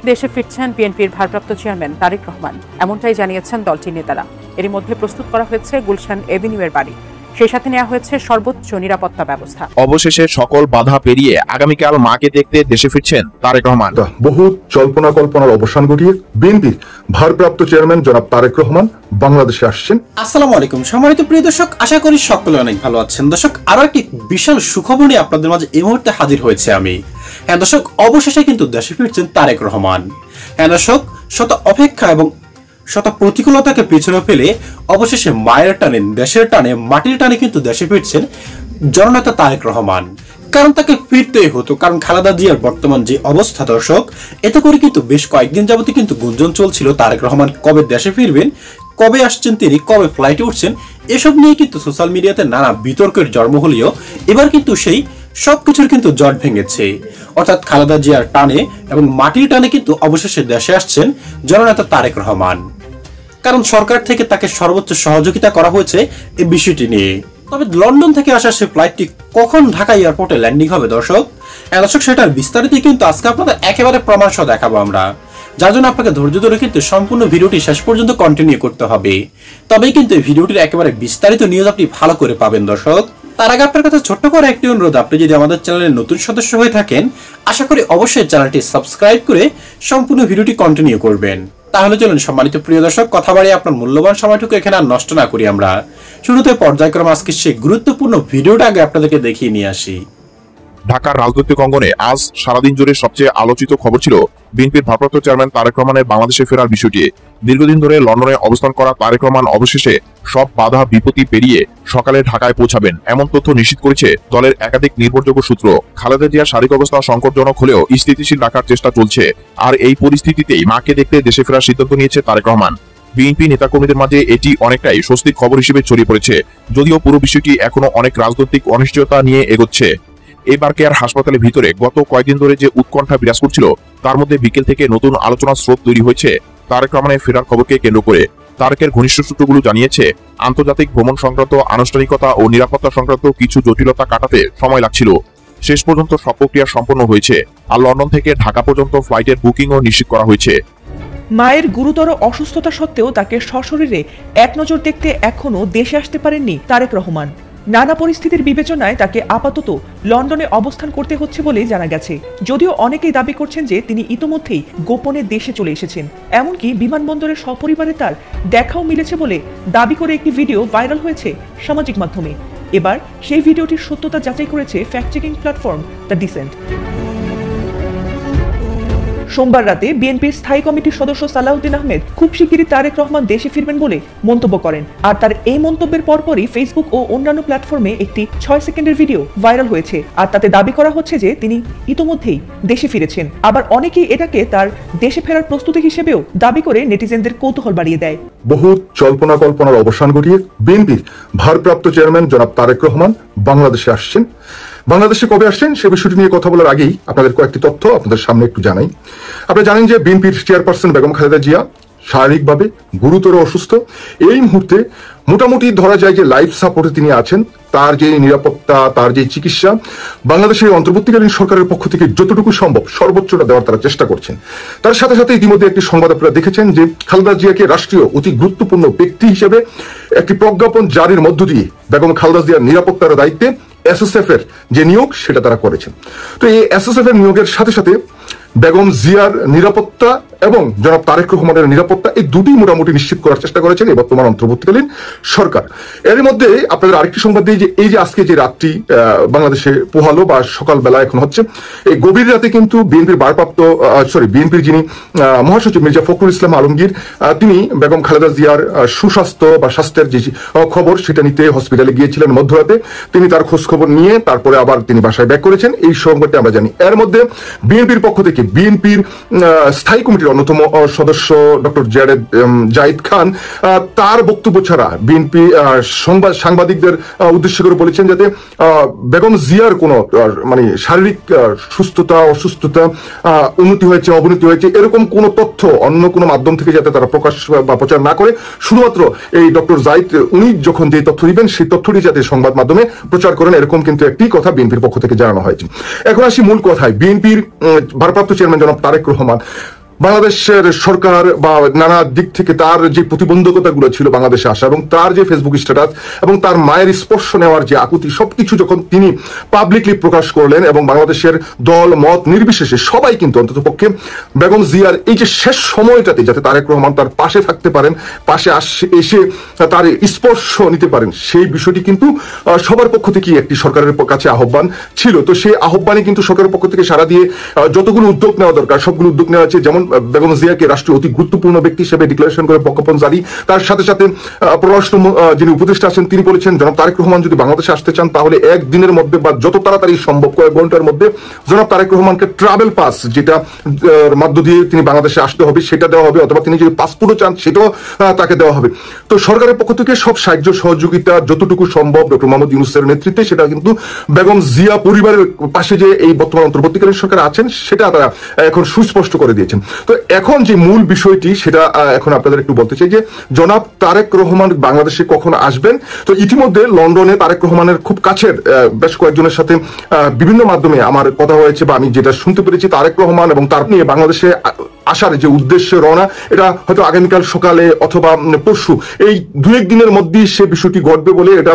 দেশে ফিরছেন বিএনপির ভারপ্রাপ্ত চেয়ারম্যান তারেক রহমান, এমনটাই জানিয়েছেন দলটির নেতারা। এরই মধ্যে প্রস্তুত করা হয়েছে গুলশান এভিনিউয়ের বাড়ি, সেই সাথে নেওয়া হয়েছে সর্বোচ্চ নিরাপত্তা ব্যবস্থা। অবশেষে সকল বাধা পেরিয়ে আগামীকাল মাকে দেখতে দেশে ফিরছেন তারেক রহমান। বহু জল্পনা কল্পনার অবসান ঘটিয়ে বিএনপির ভারপ্রাপ্ত চেয়ারম্যান জনাব তারেক রহমান বাংলাদেশে আসছেন। আসসালামু আলাইকুম সম্মানিত প্রিয় দর্শক, আশা করি সকলে অনেক ভালো আছেন। দর্শক, আরো একটি বিশাল সুখবর নিয়ে আপনাদের মাঝে এই মুহূর্তে হাজির হয়েছে আমি। হ্যাঁ দর্শক, অবশেষে কিন্তু দেশে ফিরছেন তারেক রহমান। হ্যাঁ দর্শক, শত অপেক্ষা এবং শত প্রতিকূলতাকে পিছনে ফেলে অবশেষে মায়ের টানে, দেশের টানে, মাটির টানে কিন্তু দেশে ফিরছেন জননেতা তারেক রহমান। কারণ তাকে ফিরতেই হতো, কারণ খালেদা জিয়ার বর্তমান যে অবস্থা দর্শক, এতে করে কিন্তু বেশ কয়েকদিন যাবতীয় কিন্তু গুঞ্জন চলছিল তারেক রহমান কবে দেশে ফিরবেন, কবে আসছেন তিনি, কবে ফ্লাইটে উঠছেন, এসব নিয়ে কিন্তু সোশ্যাল মিডিয়াতে নানা বিতর্কের জন্ম হলেও এবার কিন্তু সেই সবকিছুর কিন্তু জট ভেঙেছে। অর্থাৎ খালেদা জিয়ার টানে এবং মাটির টানে কিন্তু অবশেষে দেশে আসছেন জননেতা তারেক রহমান। কারণ সরকার থেকে তাকে সর্বোচ্চ সহযোগিতা করা হয়েছে এই বিষয়টি নিয়ে। তবে লন্ডন থেকে আসা সেই ফ্লাইটটি কখন ঢাকা এয়ারপোর্টে ল্যান্ডিং হবে দর্শক, সেটার বিস্তারিত কিন্তু আজকে আপনাদের একেবারে প্রমাণ সহ দেখাবো আমরা, যার জন্য আপনাকে ধৈর্য ধরে কিন্তু সম্পূর্ণ ভিডিওটি শেষ পর্যন্ত কন্টিনিউ করতে হবে। তবেই কিন্তু এই ভিডিওটির একেবারে বিস্তারিত নিউজ আপনি ভালো করে পাবেন দর্শক। তার আগে আপনার কাছে ছোট্ট করে একটি অনুরোধ, আপনি যদি আমাদের চ্যানেলের নতুন সদস্য হয়ে থাকেন, আশা করি অবশ্যই চ্যানেলটি সাবস্ক্রাইব করে সম্পূর্ণ ভিডিওটি কন্টিনিউ করবেন। তাহলে চলুন সম্মানিত প্রিয় দর্শক, কথা বাড়িয়ে আপনার মূল্যবান সময়টুকু এখানে আর নষ্ট না করি আমরা শুরুতে পর্যায়ক্রমে আজকে সেই গুরুত্বপূর্ণ ভিডিওটা আগে আপনাদেরকে দেখিয়ে নিয়ে আসি। ঢাকার রাজনৈতিক অঙ্গনে আজ সারাদিন জুড়ে সবচেয়ে আলোচিত খবর ছিল বিএনপির ভারপ্রাপ্ত চেয়ারম্যান তারেক রহমানের বাংলাদেশে ফেরার বিষয়টি। দীর্ঘদিন ধরে লন্ডনে অবস্থান করা তারেক রহমান অবশেষে সব বাধা বিপত্তি পেরিয়ে সকালে ঢাকায় পৌঁছাবেন, এমন তথ্য নিশ্চিত করেছে দলের একাধিক নির্ভরযোগ্য সূত্র। খালেদা জিয়ার শারীরিক অবস্থা সংকটজনক হলেও স্থিতিশীল রাখার চেষ্টা চলছে, আর এই পরিস্থিতিতেই মাকে দেখতে দেশে ফেরার সিদ্ধান্ত নিয়েছে তারেক রহমান। বিএনপি নেতাকর্মীদের মাঝে এটি অনেকটাই স্বস্তির খবর হিসেবে ছড়িয়ে পড়েছে, যদিও পুরো বিষয়টি এখনো অনেক রাজনৈতিক অনিশ্চয়তা নিয়ে এগোচ্ছে। এবার কেয়ার হাসপাতালের ভিতরে গত কয়েকদিন ধরে যে উৎকণ্ঠা বিরাজ করছিল, তার মধ্যে বিকেল থেকে নতুন আলোচনার স্রোত তৈরি হয়েছে তারেক রহমানের ফেরার খবরকে কেন্দ্র করে। তারেকের ঘনিষ্ঠ সূত্রগুলো জানিয়েছে, আন্তর্জাতিক ভ্রমণ সংক্রান্ত আনুষ্ঠানিকতা ও নিরাপত্তা সংক্রান্ত কিছু জটিলতা কাটাতে সময় লাগছিল। শেষ পর্যন্ত সব প্রক্রিয়া সম্পন্ন হয়েছে, আর লন্ডন থেকে ঢাকা পর্যন্ত ফ্লাইটের বুকিংও নিশ্চিত করা হয়েছে। মায়ের গুরুতর অসুস্থতা সত্ত্বেও তাকে সশরীরে এক নজর দেখতে এখনো দেশে আসতে পারেননি তারেক রহমান। নানা পরিস্থিতির বিবেচনায় তাকে আপাতত লন্ডনে অবস্থান করতে হচ্ছে বলে জানা গেছে। যদিও অনেকেই দাবি করছেন যে তিনি ইতোমধ্যেই গোপনে দেশে চলে এসেছেন, এমনকি বিমানবন্দরে সপরিবারে তার দেখাও মিলেছে বলে দাবি করে একটি ভিডিও ভাইরাল হয়েছে সামাজিক মাধ্যমে। এবার সেই ভিডিওটির সত্যতা যাচাই করেছে fact checking platform the Dissent. সোমবার রাতে বিএনপির স্থায়ী কমিটির সদস্য সালাউদ্দিন আহমেদ খুব শিগগিরই তারেক রহমান দেশে ফিরবেন বলে মন্তব্য করেন, আর তার এই মন্তব্যের পরপরই ফেসবুক ও অন্যান্য প্ল্যাটফর্মে একটি 6 সেকেন্ডের ভিডিও ভাইরাল হয়েছে, আর তাতে দাবি করা হচ্ছে যে তিনি ইতোমধ্যেই দেশে ফিরেছেন। আবার অনেকেই এটাকে তার দেশে ফেরার প্রস্তুতি হিসেবেও দাবি করে নেটিজেনদের কৌতূহল বাড়িয়ে দেয়। বহু জল্পনা কল্পনার অবসান ঘটিয়ে বিএনপির ভারপ্রাপ্ত চেয়ারম্যান জনাব তারেক রহমান বাংলাদেশে আসছেন। বাংলাদেশে কবে আসছেন সে বিষয়টি নিয়ে কথা বলার আগেই আপনাদের কয়েকটি তথ্য আপনাদের সামনে একটু জানাই। আপনারা জানেন যে বিএনপির চেয়ারপারসন বেগম খালেদা জিয়া শারীরিকভাবে গুরুতর অসুস্থ। এই মুহূর্তে মোটামুটি ধরা যায় যে লাইফ সাপোর্টে তিনি আছেন। তার যে নিরাপত্তা, তার যে চিকিৎসা, বাংলাদেশের অন্তর্বর্তীকালীন সরকারের পক্ষ থেকে যতটুকু সম্ভব সর্বোচ্চটা দেওয়ার তারা চেষ্টা করছেন। তার সাথে সাথে ইতিমধ্যে একটি সংবাদ আপনারা দেখেছেন যে খালেদা জিয়াকে রাষ্ট্রীয় অতি গুরুত্বপূর্ণ ব্যক্তি হিসেবে একটি প্রজ্ঞাপন জারির মধ্য দিয়ে বেগম খালেদা জিয়ার নিরাপত্তার দায়িত্বে এসএসএফ এর যে নিয়োগ সেটা তারা করেছেন। তো এই এসএসএফ এর নিয়োগের সাথে সাথে বেগম জিয়ার নিরাপত্তা এবং জনাব তারেক রহমানের নিরাপত্তা, এই দুটি মোটামুটি নিশ্চিত করার চেষ্টা করেছেন এই বর্তমান অন্তর্বর্তীকালীন সরকার। এর মধ্যে আপনাদের আরেকটি সংবাদ দিই যে এই যে আজকে যে রাতটি বাংলাদেশে পোহালো বা সকালবেলা এখন হচ্ছে, এই গভীর রাতে কিন্তু বিএনপির যিনি মহাসচিব মির্জা ফখরুল ইসলাম আলমগীর, তিনি বেগম খালেদা জিয়ার সুস্বাস্থ্য বা স্বাস্থ্যের যে খবর সেটা নিতে হসপিটালে গিয়েছিলেন মধ্যরাতে। তিনি তার খোঁজ খবর নিয়ে তারপরে আবার তিনি বাসায় ব্যাক করেছেন, এই সংবাদটি আমরা জানি। এর মধ্যে বিএনপির পক্ষ থেকে বিএনপির স্থায়ী কমিটির অন্যতম সদস্য ডক্টর জাহিদ খান তার বক্তব্য ছাড়া বিএনপি সাংবাদিকদের উদ্দেশ্য করে বলেছেন যাতে বেগম জিয়ার কোনো মানে শারীরিক সুস্থতা অসুস্থতা উন্নতি হয়েছে অবনতি হয়েছে এরকম কোনো তথ্য অন্য কোনো মাধ্যম থেকে যাতে তারা প্রকাশ বা প্রচার না করে, শুধুমাত্র এই ডক্টর জাহিদ উনি যখন যে তথ্য দিবেন সেই তথ্যটি যাতে সংবাদ মাধ্যমে প্রচার করেন, এরকম কিন্তু একটি কথা বিএনপির পক্ষ থেকে জানানো হয়েছে। এখন আসি মূল কথায়। বিএনপির ভারপ্রাপ্ত চেয়ারম্যান জনাব তারেক রহমান বাংলাদেশের সরকার বা নানা দিক থেকে তার যে প্রতিবন্ধকতাগুলো ছিল বাংলাদেশে আসা এবং তার যে ফেসবুক স্ট্যাটাস এবং তার মায়ের স্পর্শ নেওয়ার যে আকুতি সবকিছু যখন তিনি পাবলিকলি প্রকাশ করলেন এবং বাংলাদেশের দল মত নির্বিশেষে সবাই কিন্তু অন্ততপক্ষে বেগম জিয়ার এই যে শেষ সময়টাতে যাতে তারেক রহমান তার পাশে থাকতে পারেন, পাশে এসে তার স্পর্শ নিতে পারেন, সেই বিষয়টি কিন্তু সবার পক্ষ থেকে একটি সরকারের কাছে আহ্বান ছিল। তো সেই আহ্বানে কিন্তু সরকারের পক্ষ থেকে সাড়া দিয়ে যতগুলো উদ্যোগ নেওয়া দরকার সবগুলো উদ্যোগ নেওয়া আছে। যেমন বেগম জিয়াকে রাষ্ট্রীয় অতি গুরুত্বপূর্ণ ব্যক্তি হিসেবে ডিক্লারেশন করে প্রজ্ঞাপন জারি, তার সাথে সাথে পররাষ্ট্র যিনি উপদেষ্টা আছেন তিনি বলেছেন জনাব তারেক রহমান যদি বাংলাদেশে আসতে চান তাহলে একদিনের মধ্যে বা যত তাড়াতাড়ি সম্ভব কয়েক ঘন্টার মধ্যে জনাব তারেক রহমানকে ট্রাভেল পাস যেটা মাধ্য দিয়ে তিনি বাংলাদেশে আসতে হবে সেটা দেওয়া হবে, অথবা তিনি যদি পাসপোর্টও চান সেটাও তাকে দেওয়া হবে। তো সরকারের পক্ষ থেকে সব সাহায্য সহযোগিতা যতটুকু সম্ভব ডক্টর মোহাম্মদ ইউনূসের নেতৃত্বে সেটা কিন্তু বেগম জিয়া পরিবারের পাশে যে এই বর্তমান অন্তর্বর্তীকালীন সরকার আছেন সেটা তারা এখন সুস্পষ্ট করে দিয়েছেন। তো এখন যে মূল বিষয়টি সেটা এখন আপনাদের একটু বলতে চাই যে জনাব তারেক রহমান বাংলাদেশে কখন আসবেন। তো ইতিমধ্যে লন্ডনে তারেক রহমানের খুব কাছের বেশ কয়েকজনের সাথে বিভিন্ন মাধ্যমে আমার কথা হয়েছে বা আমি যেটা শুনতে পেরেছি তারেক রহমান এবং তার নিয়ে বাংলাদেশে আসার যে উদ্দেশ্যে রওনা এটা হয়তো আগামীকাল সকালে অথবা পরশু এই দু এক দিনের মধ্যেই সে বিষয়টি ঘটবে বলে এটা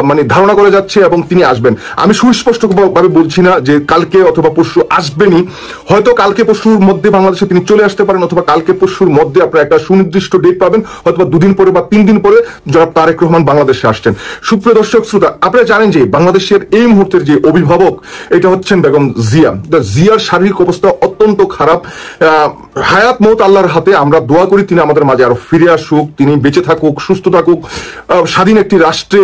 মানে ধারণা করা যাচ্ছে এবং তিনি আসবেন। আমি সুস্পষ্ট ভাবে বলছি না যে কালকে অথবা পরশু আসবেনই, হয়তো কালকে পরশুর মধ্যে বাংলাদেশে তিনি চলে আসতে পারেন অথবা কালকে পরশুর মধ্যে আপনারা একটা সুনির্দিষ্ট ডেট পাবেন, হয়তো দুদিন পরে বা 3 দিন পরে জনাব তারেক রহমান বাংলাদেশে আসছেন। সুপ্রিয় দর্শক শ্রোতা, আপনারা জানেন যে বাংলাদেশের এই মুহূর্তের যে অভিভাবক এটা হচ্ছেন বেগম জিয়া। জিয়ার শারীরিক অবস্থা অত্যন্ত খারাপ, হায়াত মৌত আল্লাহর হাতে। আমরা দোয়া করি তিনি আমাদের মাঝে আরো ফিরে আসুক, তিনি বেঁচে থাকুক, সুস্থ থাকুক, স্বাধীন একটি রাষ্ট্রে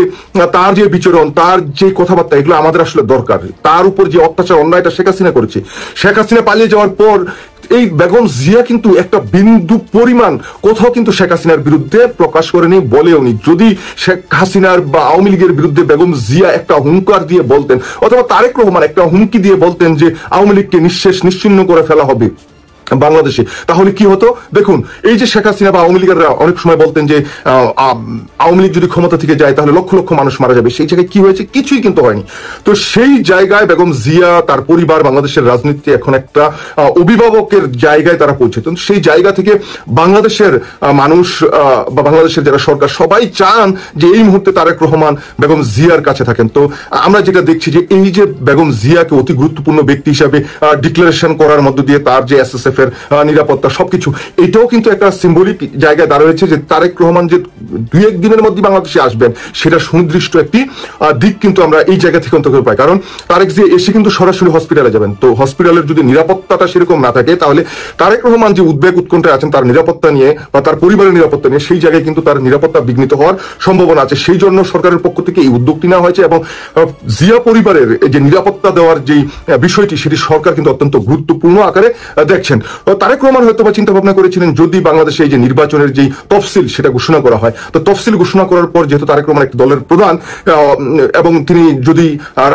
তার যে বিচরণ, তার যে কথাবার্তা এগুলো আমাদের আসলে দরকার। তার উপর যে অত্যাচার অন্যায়টা শেখ হাসিনা করেছে, শেখ হাসিনা পালিয়ে যাওয়ার পর এই বেগম জিয়া কিন্তু একটা বিন্দু পরিমাণ কোথাও কিন্তু শেখ হাসিনার বিরুদ্ধে প্রকাশ করেনি, বলেওনি। যদি শেখ হাসিনার বা আওয়ামী লীগের বিরুদ্ধে বেগম জিয়া একটা হুঙ্কার দিয়ে বলতেন অথবা তারেক রহমান একটা হুমকি দিয়ে বলতেন যে আওয়ামী লীগকে নিশ্চিহ্ন করে ফেলা হবে বাংলাদেশে, তাহলে কি হতো দেখুন। এই যে শেখ হাসিনা বা আওয়ামী লীগের অনেক সময় বলতেন যে আওয়ামী লীগ যদি ক্ষমতা থেকে যায় তাহলে লক্ষ লক্ষ মানুষ মারা যাবে, সেই জায়গায় কি হয়েছে? কিছুই কিন্তু হয়নি। তো সেই জায়গায় বেগম জিয়া তার পরিবার বাংলাদেশের রাজনীতি এখন একটা অভিভাবকের জায়গায় তারা পৌঁছেছেন। সেই জায়গা থেকে বাংলাদেশের মানুষ বা বাংলাদেশের যারা সরকার সবাই চান যে এই মুহূর্তে তারেক রহমান বেগম জিয়ার কাছে থাকেন। তো আমরা যেটা দেখছি যে এই যে বেগম জিয়াকে অতি গুরুত্বপূর্ণ ব্যক্তি হিসাবে ডিক্লারেশন করার মধ্য দিয়ে তার যে SSF এর নিরাপত্তা সবকিছু, এটাও কিন্তু একটা সিম্বলিক জায়গায় দাঁড়িয়েছে যে তারেক রহমান যে 2-1 দিনের মধ্যে বাংলাদেশে আসবেন সেটা সুনির্দিষ্ট একটি দিক কিন্তু আমরা এই জায়গা থেকে অন্তত পাই। কারণ তারেক যে এসে কিন্তু সরাসরি হসপিটালে যাবেন, তো হসপিটালের যদি নিরাপত্তাটা সেরকম না থাকে তাহলে তারেক রহমান যে উদ্বেগ উৎকণ্ঠায় আছেন তার নিরাপত্তা নিয়ে বা তার পরিবারের নিরাপত্তা নিয়ে, সেই জায়গায় কিন্তু তার নিরাপত্তা বিঘ্নিত হওয়ার সম্ভাবনা আছে। সেই জন্য সরকারের পক্ষ থেকে এই উদ্যোগটি নেওয়া হয়েছে এবং জিয়া পরিবারের যে নিরাপত্তা দেওয়ার যে বিষয়টি সেটি সরকার কিন্তু অত্যন্ত গুরুত্বপূর্ণ আকারে দেখছেন। তারেক রহমান হয়তো বা চিন্তা ভাবনা করেছিলেন যদি বাংলাদেশে এই যে নির্বাচনের যে তফসিল সেটা ঘোষণা করা হয়, তো তফসিল ঘোষণা করার পর যেহেতু তারেক রহমান একটি দলের প্রধান এবং তিনি যদি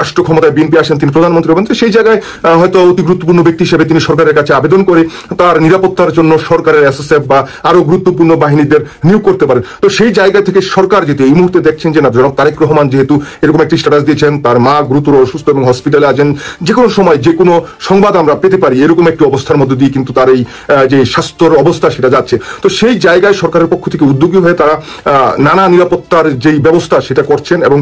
রাষ্ট্র ক্ষমতায় বিএনপি আসেন তিনি প্রধানমন্ত্রী হবেন, সেই জায়গায় হয়তো অতি গুরুত্বপূর্ণ ব্যক্তি হিসেবে তিনি সরকারের কাছে আবেদন করে তার নিরাপত্তার জন্য সরকারের SSF বা আরো গুরুত্বপূর্ণ বাহিনীদের নিয়োগ করতে পারেন। তো সেই জায়গা থেকে সরকার যেহেতু এই মুহূর্তে দেখছেন যে না জনাব তারেক রহমান যেহেতু এরকম একটি স্ট্যাটাস দিয়েছেন, তার মা গুরুতর অসুস্থ এবং হসপিটালে আছেন, যে কোনো সময় যে কোনো সংবাদ আমরা পেতে পারি, এরকম একটি অবস্থার মধ্যে দিয়ে কিন্তু তার এই যে স্বাস্থ্যর অবস্থা সেটা যাচ্ছে। তো সেই জায়গায় সরকারের পক্ষ থেকে উদ্যোগী হয়ে তারা নানা নিরাপত্তার যেই ব্যবস্থা সেটা করছেন এবং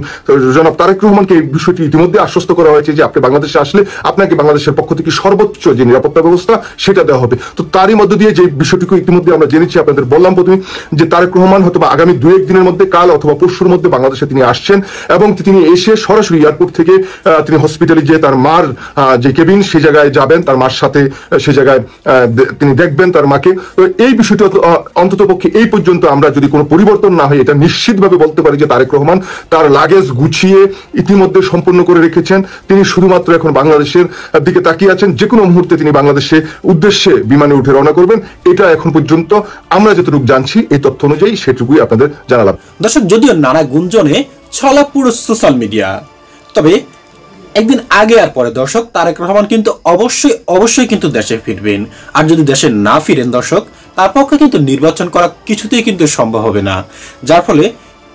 জনাব তারেক রহমানকে এই বিষয়টি ইতিমধ্যে আশ্বস্ত করা হয়েছে যে আপনি বাংলাদেশে আসলে আপনাকে বাংলাদেশের পক্ষ থেকে সর্বোচ্চ যে নিরাপত্তা ব্যবস্থা সেটা দেওয়া হবে। তো তারই মধ্য দিয়ে যে বিষয়টিকে ইতিমধ্যে আমরা জেনেছি, আপনাদের বললাম প্রথমে যে তারেক রহমান হয়তো আগামী 2-1 দিনের মধ্যে কাল অথবা পরশুর মধ্যে বাংলাদেশে তিনি আসছেন এবং তিনি এসে সরাসরি এয়ারপোর্ট থেকে তিনি হসপিটালে গিয়ে তার মার যে কেবিন সে জায়গায় যাবেন, তার মার সাথে সে জায়গায় তিনি দেখবেন তার মাকে। তো এই বিষয়টি অন্তত পক্ষে এই পর্যন্ত আমরা যদি কোনো পরিবর্তন না হয় এটা নিশ্চিতভাবে বলতে পারি যে তারেক রহমান তার লাগেজ গুছিয়ে ইতিমধ্যে সম্পূর্ণ করে রেখেছেন। তিনি শুধুমাত্র এখন বাংলাদেশের দিকে তাকিয়ে আছেন, যে কোনো মুহূর্তে তিনি বাংলাদেশে উদ্দেশ্যে বিমানে উঠে রওনা করবেন। এটা এখন পর্যন্ত আমরা যতটুকু জানছি এই তথ্য অনুযায়ী সেটুকুই আপনাদের জানালাম। দর্শক, যদিও নানা গুঞ্জনে ছলা পুরো সোশ্যাল মিডিয়া, তবে একদিন আগে আর পরে দর্শক তারেক রহমান কিন্তু অবশ্যই কিন্তু দেশে ফিরবেন। আর যদি দেশে না ফিরেন দর্শক, তার পক্ষে কিন্তু নির্বাচন করা কিছুতেই কিন্তু সম্ভব হবে না। যার ফলে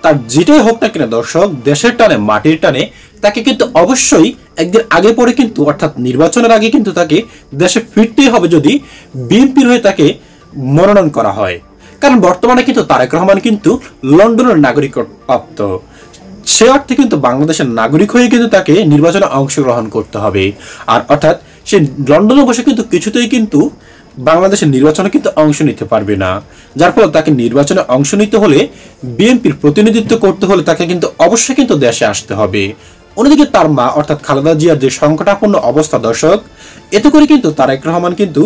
তার যেটাই হোক না কিনা দর্শক, দেশের টানে মাটির টানে তাকে কিন্তু অবশ্যই একদিন আগে পরে কিন্তু অর্থাৎ নির্বাচনের আগে কিন্তু তাকে দেশে ফিরতেই হবে যদি বিএনপির হয়ে তাকে মনোনয়ন করা হয়। কারণ বর্তমানে কিন্তু তারেক রহমান কিন্তু লন্ডনের নাগরিকত্ব প্রাপ্ত, সে অর্থে কিন্তু বাংলাদেশের নাগরিক হয়ে কিন্তু তাকে নির্বাচনে অংশগ্রহণ করতে হবে। আর অর্থাৎ সে লন্ডনে বসে কিন্তু কিছুতেই কিন্তু বাংলাদেশের নির্বাচনে কিন্তু অংশ নিতে পারবে না, যার ফলে তাকে নির্বাচনে অংশ নিতে হলে বিএনপির প্রতিনিধিত্ব করতে হলে তাকে কিন্তু অবশ্যই কিন্তু দেশে আসতে হবে। অন্যদিকে তার মা অর্থাৎ খালেদা জিয়ার যে সংকটাপন্ন অবস্থা দর্শক, এতে করে কিন্তু তারেক রহমান কিন্তু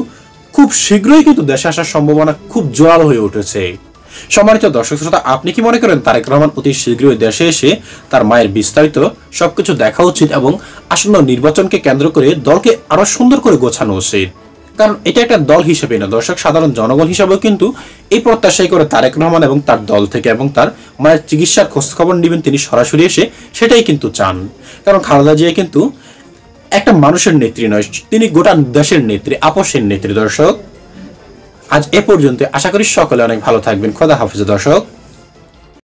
খুব শীঘ্রই কিন্তু দেশে আসার সম্ভাবনা খুব জোরালো হয়ে উঠেছে। সম্মানিত দর্শক শ্রোতা, আপনি কি মনে করেন তারেক রহমান অতি শীঘ্রই দেশে এসে তার মায়ের বিস্তারিত সবকিছু দেখা উচিত এবং আসন্ন নির্বাচনকে কেন্দ্র করে দলকে আরো সুন্দর করে গোছানো উচিত? কারণ এটা একটা দল হিসেবে না দর্শক, সাধারণ জনগণ হিসেবেও কিন্তু এই প্রত্যাশাই করে তারেক রহমান এবং তার দল থেকে এবং তার মায়ের চিকিৎসার খোঁজখবর নেবেন তিনি সরাসরি এসে, সেটাই কিন্তু চান। কারণ খালেদা জিয়া কিন্তু একটা মানুষের নেত্রী নয়, তিনি গোটা দেশের নেত্রী, আপসের নেত্রী। দর্শক আজ এ পর্যন্ত, আশা করি সকলে অনেক ভালো থাকবেন। খোদা হাফেজ দর্শক।